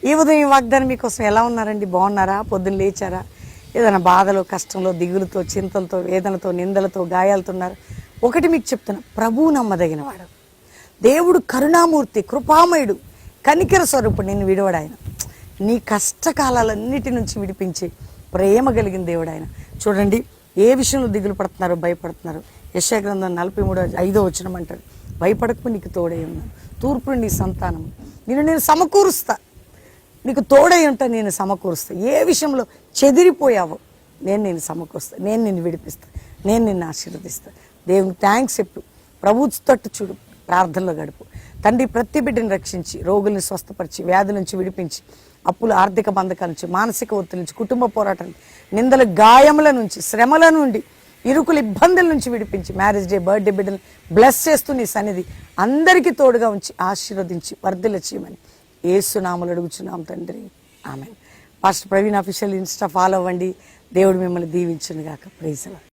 ఈ ఉదయం ఈ వాగ్దానం మీకోసం ఎలా ఉన్నారండి? బాగున్నారా? పొద్దున్న లేచారా? ఏదైనా బాధలో, కష్టంలో, దిగులుతో, చింతలతో, వేదనతో, నిందలతో, గాయాలతో ఉన్నారు. ఒకటి మీకు చెప్తున్నా, ప్రభువు నమ్మదగినవాడు, దేవుడు కరుణామూర్తి, కృపామయుడు, కనికర స్వరూపుడు. నిన్ను విడవడు ఆయన. నీ కష్టకాలన్నిటి నుంచి విడిపించి ప్రేమ కలిగిన దేవుడు ఆయన. చూడండి, ఏ విషయంలో దిగులు పడుతున్నారు, భయపడుతున్నారు. యెషయా గ్రంథం 43:5 అంటాడు, భయపడకు, నీకు తోడై ఉన్నాను, తూర్పును నీ సంతానం, నేను సమకూరుస్తా, నీకు తోడై ఉంటా, నేను సమకూరుస్తా. ఏ విషయంలో చెదిరిపోయావో నేను సమకూరుస్తా, నేను నిన్ను విడిపిస్తా, నేను నిన్ను ఆశీర్వదిస్తా. దేవునికి థ్యాంక్స్ చెప్పు, ప్రభువు తట్టు చూడు, ప్రార్థనలో గడుపు. తండ్రి, ప్రతి బిడ్డని రక్షించి, రోగుల్ని స్వస్థపరిచి, వ్యాధి నుంచి విడిపించి, అప్పులు, ఆర్థిక బంధకాల నుంచి, మానసిక ఒత్తిడి నుంచి, కుటుంబ పోరాటం, నిందల, గాయముల నుంచి, శ్రమల నుండి, ఇరుకుల ఇబ్బందుల నుంచి విడిపించి, మ్యారేజ్ డే, బర్త్డే బిడ్డలు బ్లెస్ చేస్తూ నీ సన్నిధి అందరికీ తోడుగా ఉంచి ఆశీర్వదించి వర్ధిల్ల చేయమని యేసు నామములో అడుగుచున్నాం తండ్రి, ఆమేన్. Pastor Praveen official Insta follow అవ్వండి. దేవుడు మిమ్మల్ని దీవించును గాక. Praise the lord.